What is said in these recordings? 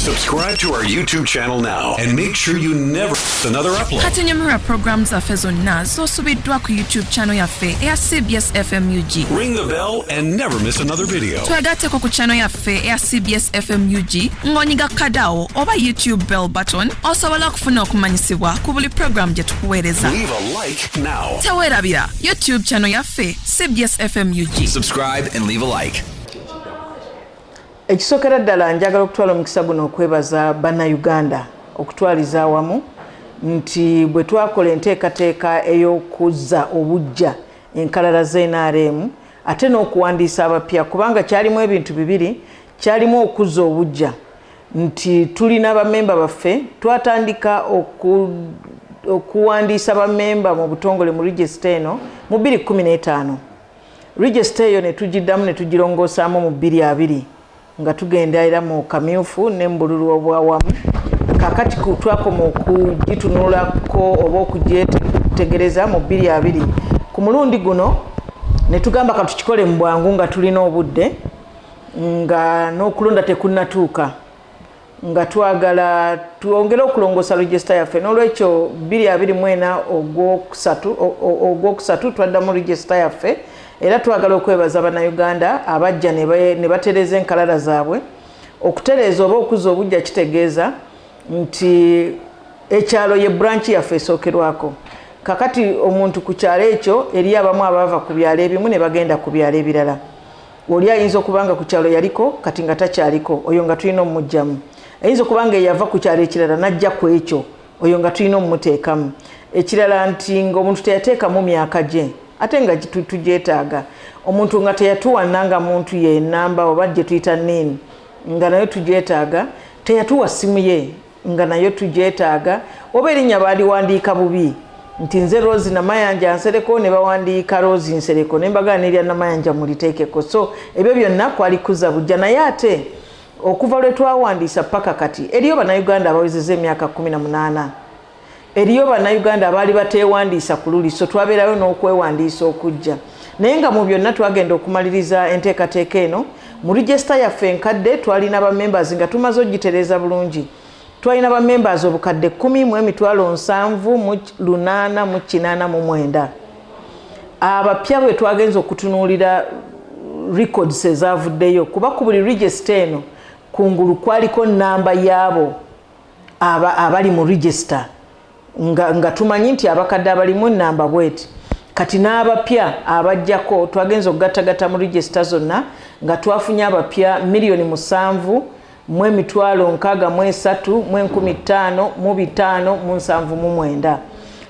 Subscribe to our YouTube channel now and make sure you never miss another upload. Katinyamira programs zaffe zonna z'osubiddwa ku YouTube channel yaffe eya CBS FMUG. Ring the bell and never miss another video. Twagatteko ku channel yaffe eya CBS FMUG ng'onyiga kadawo oba YouTube bell button osobola okufuna okumanyisibwa ku buli program gye tukuweereza. Leave a like now. Teweerabira YouTube channel yaffe CBS FMUG. Subscribe and leave a like. Ekisokera ddala njagala okutwala omukisa guno okwebaza bannayuganda okutwaliza awamu nti bwe twakola enteekateeka ey'okuzza obujja enkalala z'NRM ate n'okuwandiisa abapya kubanga kyalimu ebintu bibiri, kyalimu okuzza obujja nti tulina bamemba baffe twatandika okuwandiisa bamemba mu butongole mu register eno mu 2015. Register eyo ne tugiddamu ne tugirongosaamu mu 2020 nga tugenda era mu kamyufu n'embululu obwawamu kakati twakoma okugitunulako oba okugyetegereza mu 2020. Ku mulundi guno ne tugamba katukikole mu bwangu nga tulina obudde nga n'okulonda tekunnatuuka nga twagala tuongere okulongosa register yaffe n'olwekyo 2024 ogwokusatu twadda mu register yaffe era twagala okwebaza bannayuganda abajja ne batereza enkalala zaabwe. Okutereza oba okuzza obujja kitegeeza nti ekyalo ye branch yaffe esookerwako. Kakati omuntu ku kyalo ekyo eri abamu abava ku byalo ebimu ne bagenda ku byalo ebirala. Oli ayinza okubanga ku kyalo yaliko kati nga takyaliko, oyo nga tulina omujjamu. Ayinza okubanga yava ku kyalo ekirala najja ku ekyo, oyo nga tulina omumuteekamu. Ekirala nti ng'omuntu teyateekamu myaka gye ate nga tugyetaaga. Omuntu nga teyatuwa nga muntu ye namba oba gye tuyita NIN nga nayo tugyetaaga. Teyatuwa simu ye nga nayo tugyetaaga. Oba erinnya baaliwandiika bubi nti nze Rose Namayanja Nsereko ne bawandiika Rose Nsereko ne mbagana erya Namayanja muliteekeko. So ebyo byonna kwali kuzza bujja naye ate okuva lwe twawandiisa paka kati eriyo bannayuganda abawezezza emyaka 18. Eriyo bannayuganda abaali bateewandiisa ku luli, so twabeerayo n'okwewandiisa okujja. Naye nga mu byonna twagenda okumaliriza enteekateeka eno mu register yaffe enkadde twalina bamembers nga tumaze ogitereza bulungi. Twalina bamembers obukadde 10,889. Abapya bwe twagenza okutunuulira records ezavuddeyo kuba ku buli register eno kungulu kwaliko namba yaabo abali mu register nga tumanyi nti abakadde abalimu namba bweti. Kati n'abapya abajjako twagenza okugattagatta mu register zonna nga twafunye abapya 7,763,579.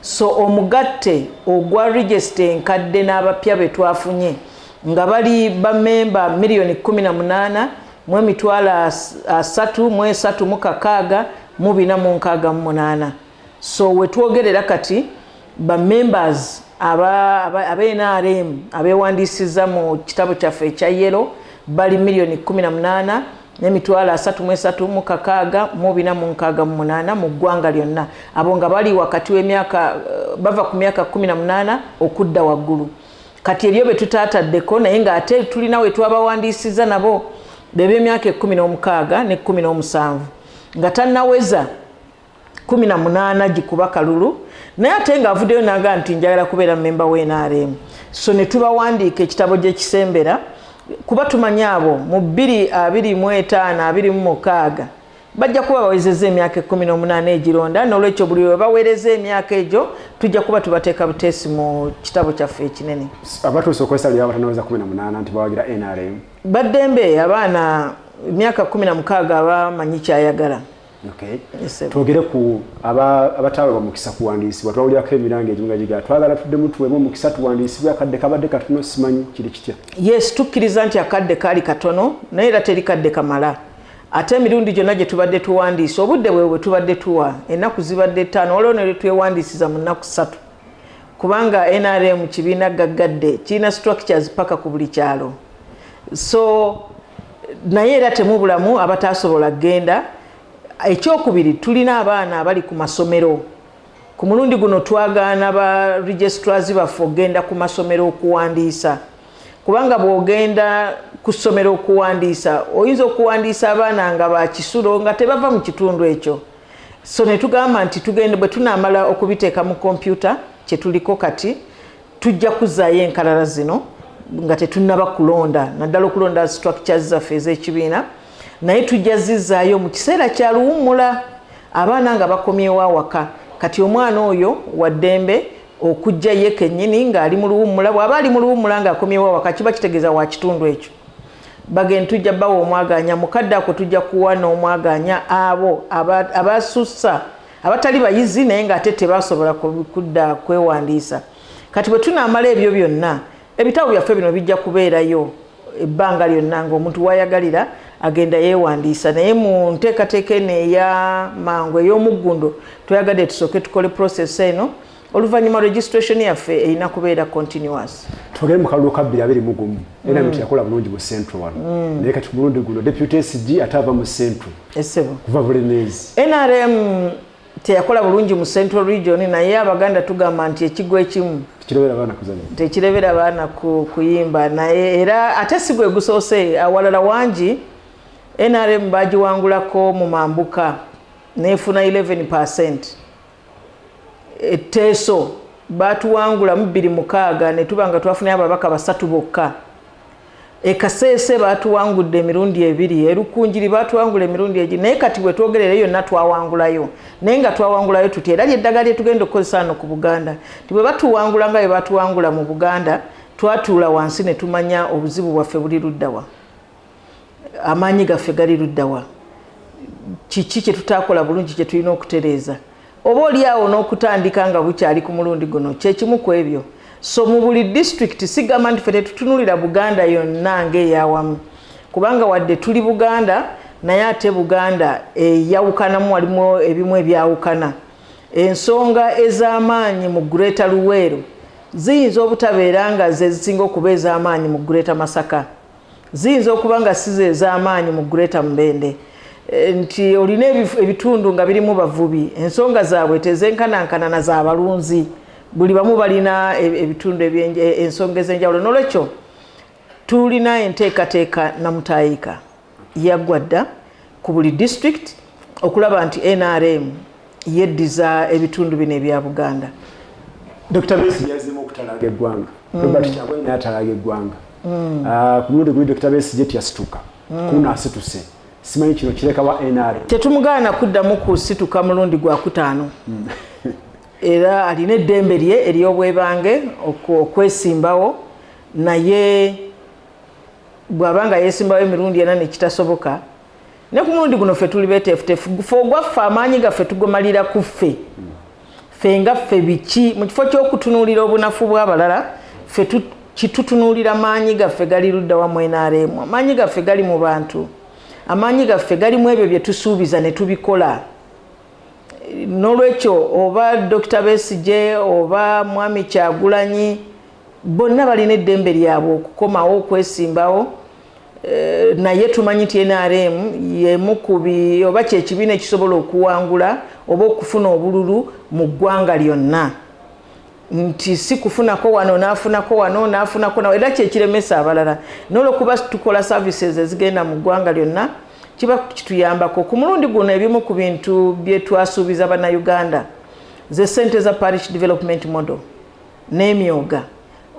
So omugatte ogwa register enkadde n'abapya be twafunye nga bali bamemba 18,336,468. So wetwogerera kati ba members NRM abewandiisiza mu kitabo kyaffe ekya yellow bali 1,833,468 mu ggwanga lyonna. Abo nga bali wakati w'emyaka bava ku myaka 18 okudda waggulu. Kati eriyo be tutaataddeko naye nga ate tulina we twabawandiisiza nabo bebe emyaka 16 ne 17 nga tannaweza 18 gikuba kalulu naye ate ng'avuddeyo n'aga nti njagala kubeera memba w'NRM. So ne tubawandiika ekitabo gy'ekisembera kuba tumanyi abo mu 2025-2026 bajja kuba bawezezza emyaka 18 egironda n'olwekyo buli we baweereza emyaka egyo tujja kuba tubateeka buteesi mu kitabo kyaffe ekinene. Abatuuse okwesa lya abatanaweza 18 nti bawagira NRM baddembe abaana emyaka 16 abamanyi kyayagala. Okay. Twogere ku abatawe bamukisa kuwandiisibwa twawulyako emirango egimu nga gigaa twagala tuddemu tuwemu omukisa tuwandiisibwe akadde kabadde katono simanyi kiri kitya. Yes, tukkiriza nti akadde kaali katono naye era teri kadde kamala. Ate emirundi gyonna gye tubadde tuwandiisa obudde bwe tubadde tuwa ennaku zibadde 5 olwo ne twewandiisiza mu nnaku 3 kubanga NRM kibiina gaggadde kirina structures paka ku buli kyalo. So naye era temubulamu abatasobola genda. Ekyokubiri tulina abaana abali ku masomero. Ku mulundi guno twagaana ba registrars baffe ogenda ku masomero okuwandiisa kubanga bwogenda ku ssomero okuwandiisa oyinza okuwandiisa abaana nga bakisulo nga tebava mu kitundu ekyo. So ne tugamba nti tugende bwe tunaamala okubiteeka mu kompyuta kye tuliko kati tujja kuzaayo enkalala zino nga tetunnaba kulonda naddala okulonda structures zaffe ez'ekibiina naye tujja zizaayo mu kiseera kya luwummula abaana nga bakomyewo awaka kati omwana oyo waddembe okujja ye kennyini ng'ali mu luwummula bw'aba ali mu luwummula ng'akomyewo awaka kiba kitegeeza wa kitundu ekyo bagenda tujja bawa omwaganya mukadde ako tujja kuwa n'omwaganya abo abasussa abatali bayizi naye ng'ate tebasobola kudda kwewandiisa kati bwe tunaamala ebyo byonna ebitabo byaffe bino bijja kubeerayo ebbanga lyonna ng'omuntu wayagalira agenda yeewandiisa naye mu nteekateeka eno eya mangu ey'omuggundo twayagadde tusooke tukole process eno oluvannyuma registration yaffe erina kubeera continuous. Twogere mu kalulu ka 2021 era yakola bulungi mu central wano naye kati ku mulundi guno deputy SG atava mu central kuva Bulemeezi. NRM teyakola bulungi mu central region naye abaganda tugamba nti ekigo ekimu tekirabira baana kuyimba naye era ate si gwe gusoose awalala wangi NRM bagiwangulako mu mambuka nefuna 11%. Eteso batuwangula mu 26 ne tubanga twafunayo ababaka basatu bokka. Ekaseese batuwangudde emirundi 2 erukunjiri batuwangula emirundi 2 naye kati bwe twogerera yonna twawangulayo naye nga twawangulayo tuti era ly'eddagala lye tugenda okukozesa hano ku Buganda ti bwe batuwangula nga bwe batuwangula mu Buganda twatuula wansi ne tumanya obuzibu bwaffe buli luddawa amaanyi gaffe gali luddawa kiki kye tutaakola bulungi kye tulina okutereeza oba oli awo n'okutandika nga bukyali ku mulundi guno kyekimu ku ebyo. So mu buli district sigamba nti ffe tetutunulira Buganda yonna ng'eyawamu kubanga wadde tuli Buganda naye ate Buganda eyawukanamu walimu ebimu ebyawukana. Ensonga ez'amaanyi mu Greater Luweero ziyinza obutabeera nga ze zisinga okuba ez'amaanyi mu Greater Masaka, ziyinza okuba nga si ze ez'amaanyi mu Greater Mbende. Nti olina ebitundu nga birimu bavubi ensonga zaabwe tezenkanankana na z'abalunzi buli bamu balina ebitundu ensonga ez'enjawulo n'olwekyo tulina enteekateeka namutaayika yaggwadda ku buli district okulaba nti NRM yeddiza ebitundu bino ebya Buganda. Dr. Besigye yazima okutalaaga eggwanga Robert Kyagulanyi n'atalaaga eggwanga ku mulundi guli Dr. Besigye tiyasituka kunaasituse simanyi kino kireka wa NRM tetumugaana kuddamu kusituka mulundi gwa kutaano era alina eddembe lye ery'obwebange okwesimbawo naye bw'abanga yeesimbawo emirundi ena nekitasoboka ne ku mulundi guno ffe tuli beeteefuteefu ffe ogwaffe amaanyi gaffe tugomalira ku ffe ffe nga ffe biki mu kifo ky'okutunuulira obunafu bw'abalala ffe kitutunuulira maanyi gaffe gali ludda wamu NRM. Amaanyi gaffe gali mu bantu, amaanyi gaffe gali mu ebyo bye tusuubiza ne tubikola. N'olwekyo oba Dr. Besigye oba Mwami Kyagulanyi bonna balina eddembe lyabwe okukomawo okwesimbawo, naye tumanyi nti NRM yemu kubi oba kyekibiina ekisobola okuwangula oba okufuna obululu mu ggwanga lyonna. Nti si kufunako wano naafunako wano naafunako nawe era kyekiremesa abalala. N'olwokuba tukola services ezigenda mu ggwanga lyonna kiba kituyambako. Ku mulundi guno ebimu ku bintu bye twasuubiza bannayuganda ze ssente za parish development model n'emyoga.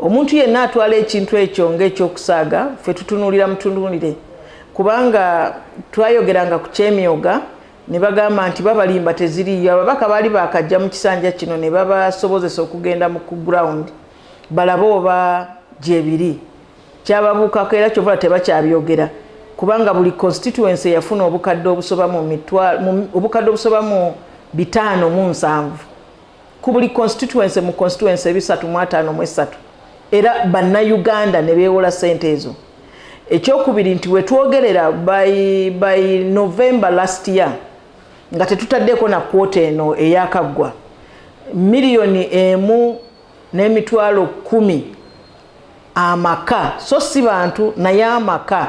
Omuntu yenna atwala ekintu ekyo ng'ekyokusaaga ffe tutunuulira mutunuulire, kubanga twayogeranga ku kyemyoga ne bagamba nti babalimba teziriyo. Ababaka baali bakajja mu kisanja kino ne babasobozesa okugenda mu ku ground balabe oba gyebiri kyababuukako, era kyovula tebakyabyogera kubanga buli constituency yafuna obukadde obusoba mu 507 ku buli constituency mu constituency 353 era bannayuganda ne beewola ssente ezo. Ekyokubiri nti wetwogerera by November last year nga tetutaddeko na kwota eno eyakaggwa $1,10,000 amaka, so si bantu naye amaka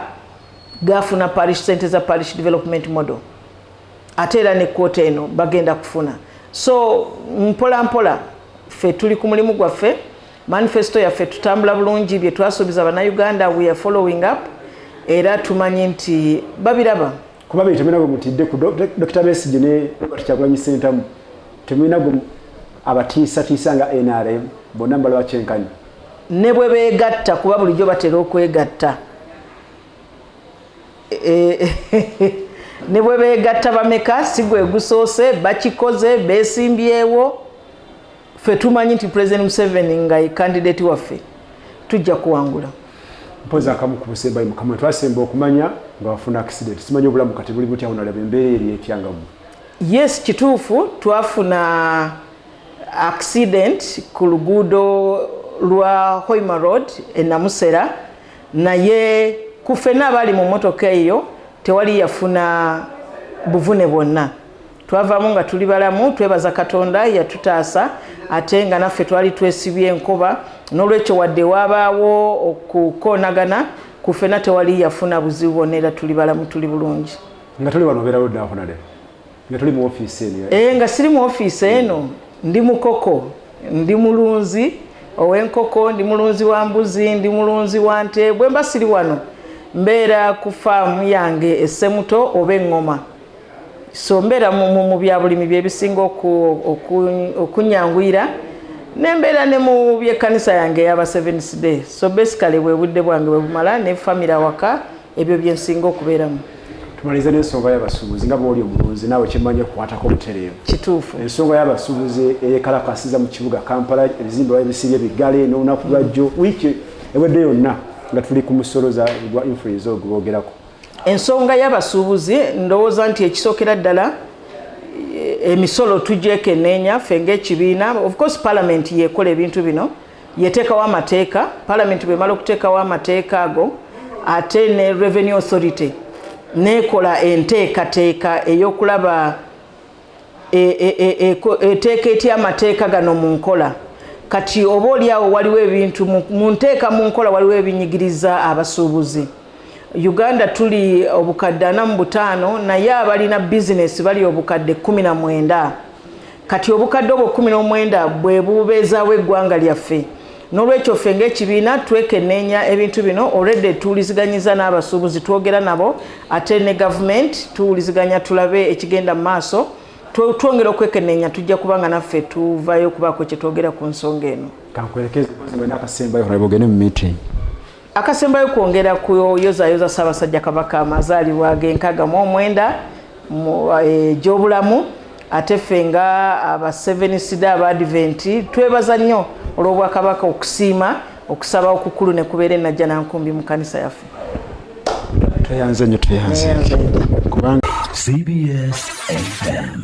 gafuna parish ssente za parish development model, ate era ne kwota eno bagenda kufuna. So mpola mpola ffe tuli ku mulimu gwaffe manifesto yaffe tutambula bulungi bye twasuubiza bannayuganda we are following up era tumanyi nti babiraba kuba betemerago mutidde ku Dr. Besigye ne Kyagulanyi Ssentamu teminago abatiisa nga NRM bonna mbala kyenkanyi ne bwe beegatta kuba bulijjo batera okwegatta ne bwe beegatta bameka si gwe gusoose bakikoze beesimbyewo ffe tumanyi nti President Museveni nga ye candidate waffe tujja kuwangula mpoza akamu ku busembayo mukamwe twasemba okumanya nga wafuna accident simanyi obulamu kati buli butya onalaba embeera eri etyangamu yes kituufu twafuna accident ku luguudo lwa Hoima Road e Namusera naye ku ffenna abali mu motoka eyo tewali yafuna buvune bwonna twavaamu nga tuli balamu twebaza Katonda yatutaasa ate nga naffe twali twesibye enkoba n'olwekyo wadde wabaawo okukoonagana ku ffenna tewali yafuna buzibu bwonna era tuli balamu tuli bulungi nga tuli wano obeerawo ddakonale nga tuli mu ofiisi eno nga siri mu ofiisi eno ndi mukoko ndi mulunzi ow'enkoko ndi mulunzi wa mbuzi ndi mulunzi wa nte bwe mba siri wano mbeera ku faamu yange essemuto oba eŋŋoma so mbeera mu byabulimi byebisinga okunyanguyira nembeera ne mu byekkanisa yange ey'aba Seventh Day so basically bwe budde bwange bwe bumala ne famire awaka ebyo byensinga okubeeramu tumaliriza n'ensonga y'abasuubuzi nga bw'oli omulunzi naawe kyemmanyi okukwatako obutereevu kituufu ensonga y'abasuubuzi eyekalakasiza mu kibuga Kampala ebizimbe babisibye bigale n'olunaku lwajjo wiiki ewedde yonna nga tuli ku musolo gwa influenza ogwogerako ensonga y'abasuubuzi ndowooza nti ekisookera ddala emisolo tugyekenneenya ffe ng'ekibiina of course parliament yekola ebintu bino yeteekawo amateeka parliament bwemala okuteekawo amateeka ago ate ne revenue authority nekola enteekateeka ey'okulaba eteeka etya amateeka gano mu nkola kati oba oliawo waliwo ebintu mu nteeka mu nkola waliwo ebinyigiriza abasuubuzi Uganda tuli obukadde 45 naye abalina bizinesi bali obukadde 19 kati obukadde obwo 19 bwe bubeezaawo eggwanga lyaffe n'olwekyo ffe ng'ekibiina twekenneenya ebintu bino already tuwuliziganyiza n'abasuubuzi twogera nabo ate ne gavumenti tuwuliziganya tulabe ekigenda mu maaso twongera okwekenneenya tujja kubanga naffe tuvaayo okubaako kye twogera ku nsonga eno kankwerekeze n'akasembayo honorable ogende mu meeting akasembayo kwongera kuyozayoza Ssaabasajja Kabaka amazaalibwa ge-69 egy'obulamu ate ffe nga aba Seventh Day aba Advent twebaza nnyo olw'Obwakabaka okusiima okusaba okukulu ne kubeera enajja nankumbi mu kkanisa yaffe tweyanze nnyo tweyanze CBS FM